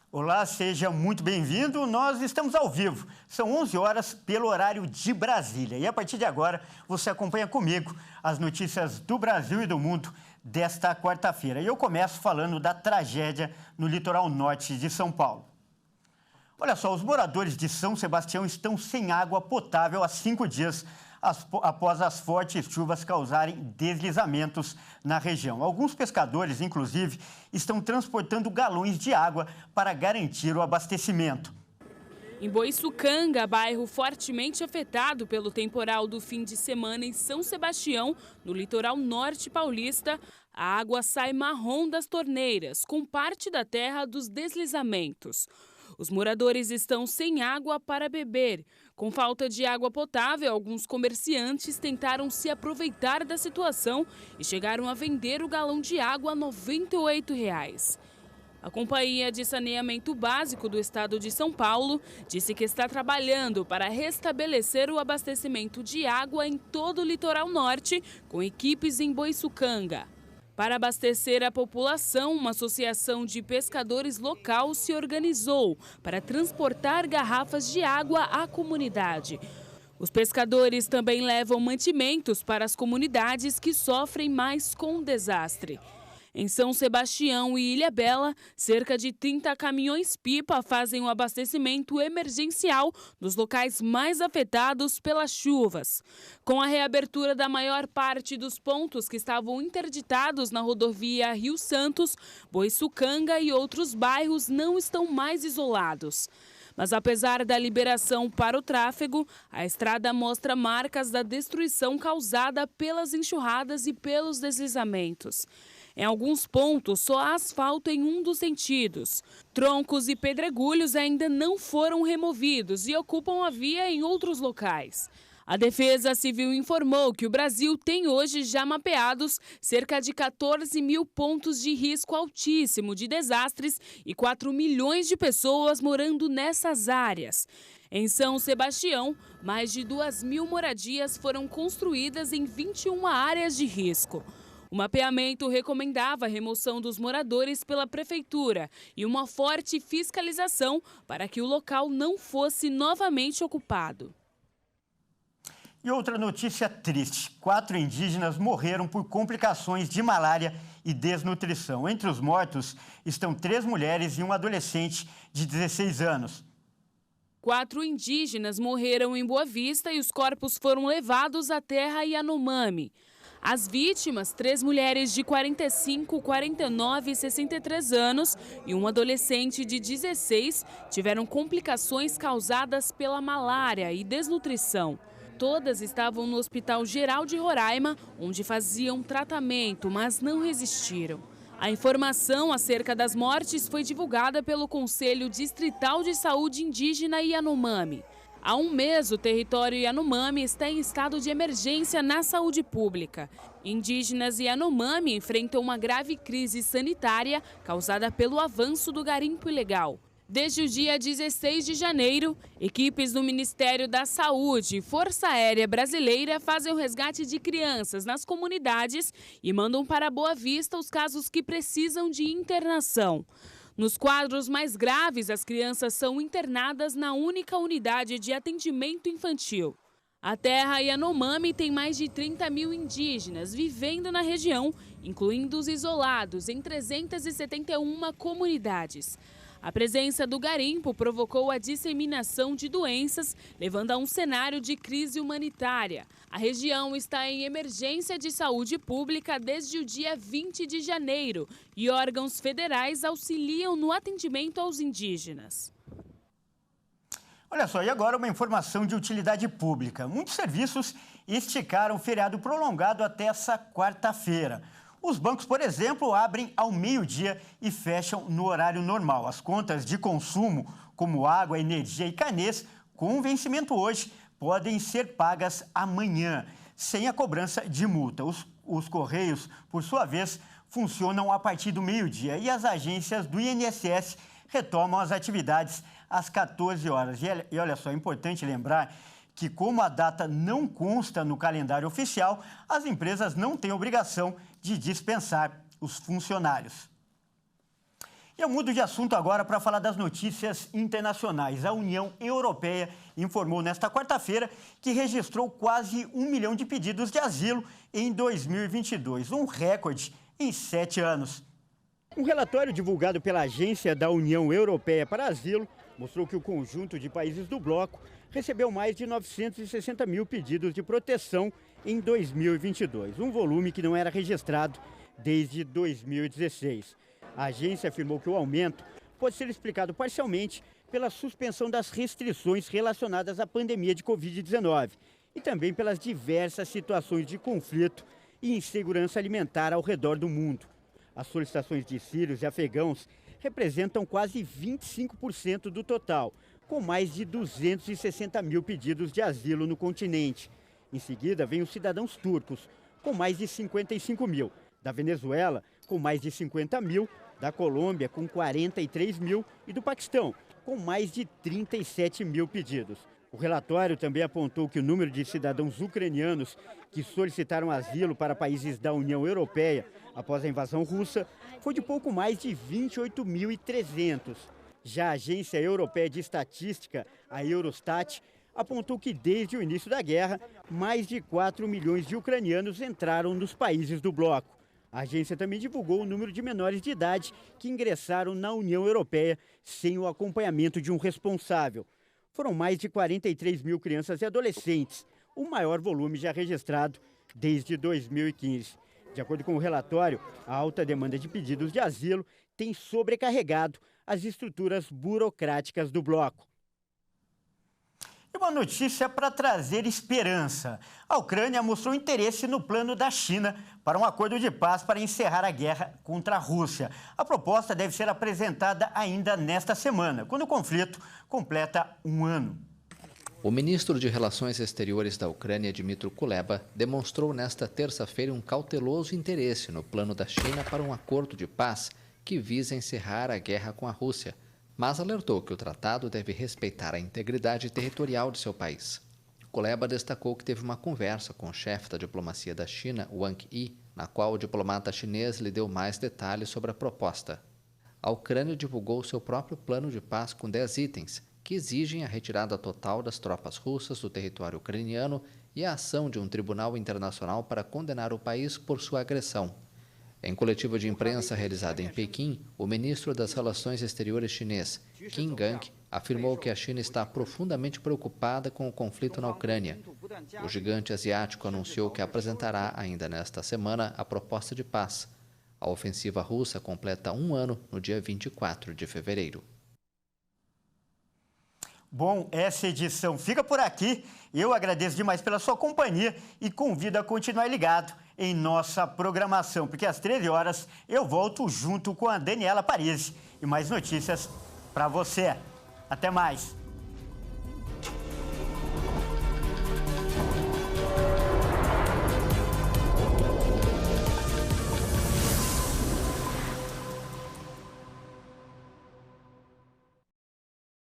Olá, seja muito bem-vindo. Nós estamos ao vivo. São 11 horas pelo horário de Brasília. E a partir de agora, você acompanha comigo as notícias do Brasil e do mundo desta quarta-feira. E eu começo falando da tragédia no litoral norte de São Paulo. Olha só, os moradores de São Sebastião estão sem água potável há 5 dias após as fortes chuvas causarem deslizamentos na região. Alguns pescadores, inclusive, estão transportando galões de água para garantir o abastecimento. Em Boiçucanga, bairro fortemente afetado pelo temporal do fim de semana em São Sebastião, no litoral norte paulista, a água sai marrom das torneiras, com parte da terra dos deslizamentos. Os moradores estão sem água para beber. Com falta de água potável, alguns comerciantes tentaram se aproveitar da situação e chegaram a vender o galão de água a R$ 98. A Companhia de Saneamento Básico do Estado de São Paulo disse que está trabalhando para restabelecer o abastecimento de água em todo o litoral norte, com equipes em Boiçucanga. Para abastecer a população, uma associação de pescadores local se organizou para transportar garrafas de água à comunidade. Os pescadores também levam mantimentos para as comunidades que sofrem mais com o desastre. Em São Sebastião e Ilhabela, cerca de 30 caminhões-pipa fazem o abastecimento emergencial dos locais mais afetados pelas chuvas. Com a reabertura da maior parte dos pontos que estavam interditados na rodovia Rio Santos, Boiçucanga e outros bairros não estão mais isolados. Mas apesar da liberação para o tráfego, a estrada mostra marcas da destruição causada pelas enxurradas e pelos deslizamentos. Em alguns pontos, só há asfalto em um dos sentidos. Troncos e pedregulhos ainda não foram removidos e ocupam a via em outros locais. A Defesa Civil informou que o Brasil tem hoje já mapeados cerca de 14 mil pontos de risco altíssimo de desastres e 4 milhões de pessoas morando nessas áreas. Em São Sebastião, mais de 2.000 moradias foram construídas em 21 áreas de risco. O mapeamento recomendava a remoção dos moradores pela prefeitura e uma forte fiscalização para que o local não fosse novamente ocupado. E outra notícia triste: 4 indígenas morreram por complicações de malária e desnutrição. Entre os mortos estão 3 mulheres e um adolescente de 16 anos. 4 indígenas morreram em Boa Vista e os corpos foram levados à terra Yanomami. As vítimas, 3 mulheres de 45, 49 e 63 anos e um adolescente de 16, tiveram complicações causadas pela malária e desnutrição. Todas estavam no Hospital Geral de Roraima, onde faziam tratamento, mas não resistiram. A informação acerca das mortes foi divulgada pelo Conselho Distrital de Saúde Indígena Yanomami. Há um mês, o território Yanomami está em estado de emergência na saúde pública. Indígenas Yanomami enfrentam uma grave crise sanitária causada pelo avanço do garimpo ilegal. Desde o dia 16 de janeiro, equipes do Ministério da Saúde e Força Aérea Brasileira fazem o resgate de crianças nas comunidades e mandam para Boa Vista os casos que precisam de internação. Nos quadros mais graves, as crianças são internadas na única unidade de atendimento infantil. A terra Yanomami tem mais de 30 mil indígenas vivendo na região, incluindo os isolados em 371 comunidades. A presença do garimpo provocou a disseminação de doenças, levando a um cenário de crise humanitária. A região está em emergência de saúde pública desde o dia 20 de janeiro e órgãos federais auxiliam no atendimento aos indígenas. Olha só, e agora uma informação de utilidade pública. Muitos serviços esticaram o feriado prolongado até essa quarta-feira. Os bancos, por exemplo, abrem ao meio-dia e fecham no horário normal. As contas de consumo, como água, energia e carnês, com vencimento hoje, podem ser pagas amanhã, sem a cobrança de multa. Os Correios, por sua vez, funcionam a partir do meio-dia e as agências do INSS retomam as atividades às 14 horas. E olha só, é importante lembrar que, como a data não consta no calendário oficial, as empresas não têm obrigação de dispensar os funcionários. Eu mudo de assunto agora para falar das notícias internacionais. A União Europeia informou nesta quarta-feira que registrou quase 1 milhão de pedidos de asilo em 2022, um recorde em 7 anos. Um relatório divulgado pela Agência da União Europeia para Asilo mostrou que o conjunto de países do bloco recebeu mais de 960 mil pedidos de proteção em 2022, um volume que não era registrado desde 2016. A agência afirmou que o aumento pode ser explicado parcialmente pela suspensão das restrições relacionadas à pandemia de Covid-19 e também pelas diversas situações de conflito e insegurança alimentar ao redor do mundo. As solicitações de sírios e afegãos representam quase 25% do total, com mais de 260 mil pedidos de asilo no continente. Em seguida, vem os cidadãos turcos, com mais de 55 mil, da Venezuela, com mais de 50 mil, da Colômbia, com 43 mil e do Paquistão, com mais de 37 mil pedidos. O relatório também apontou que o número de cidadãos ucranianos que solicitaram asilo para países da União Europeia após a invasão russa foi de pouco mais de 28.300. Já a Agência Europeia de Estatística, a Eurostat, apontou que desde o início da guerra, mais de 4 milhões de ucranianos entraram nos países do bloco. A agência também divulgou o número de menores de idade que ingressaram na União Europeia sem o acompanhamento de um responsável. Foram mais de 43 mil crianças e adolescentes, o maior volume já registrado desde 2015. De acordo com o relatório, a alta demanda de pedidos de asilo tem sobrecarregado as estruturas burocráticas do bloco. E uma notícia para trazer esperança. A Ucrânia mostrou interesse no plano da China para um acordo de paz para encerrar a guerra contra a Rússia. A proposta deve ser apresentada ainda nesta semana, quando o conflito completa 1 ano. O ministro de Relações Exteriores da Ucrânia, Dmytro Kuleba, demonstrou nesta terça-feira um cauteloso interesse no plano da China para um acordo de paz que visa encerrar a guerra com a Rússia, mas alertou que o tratado deve respeitar a integridade territorial de seu país. Kuleba destacou que teve uma conversa com o chefe da diplomacia da China, Wang Yi, na qual o diplomata chinês lhe deu mais detalhes sobre a proposta. A Ucrânia divulgou seu próprio plano de paz com 10 itens, que exigem a retirada total das tropas russas do território ucraniano e a ação de um tribunal internacional para condenar o país por sua agressão. Em coletiva de imprensa realizada em Pequim, o ministro das Relações Exteriores chinês, Qin Gang, afirmou que a China está profundamente preocupada com o conflito na Ucrânia. O gigante asiático anunciou que apresentará ainda nesta semana a proposta de paz. A ofensiva russa completa 1 ano no dia 24 de fevereiro. Bom, essa edição fica por aqui. Eu agradeço demais pela sua companhia e convido a continuar ligado em nossa programação, porque às 13 horas eu volto junto com a Daniela Parisi e mais notícias para você. Até mais!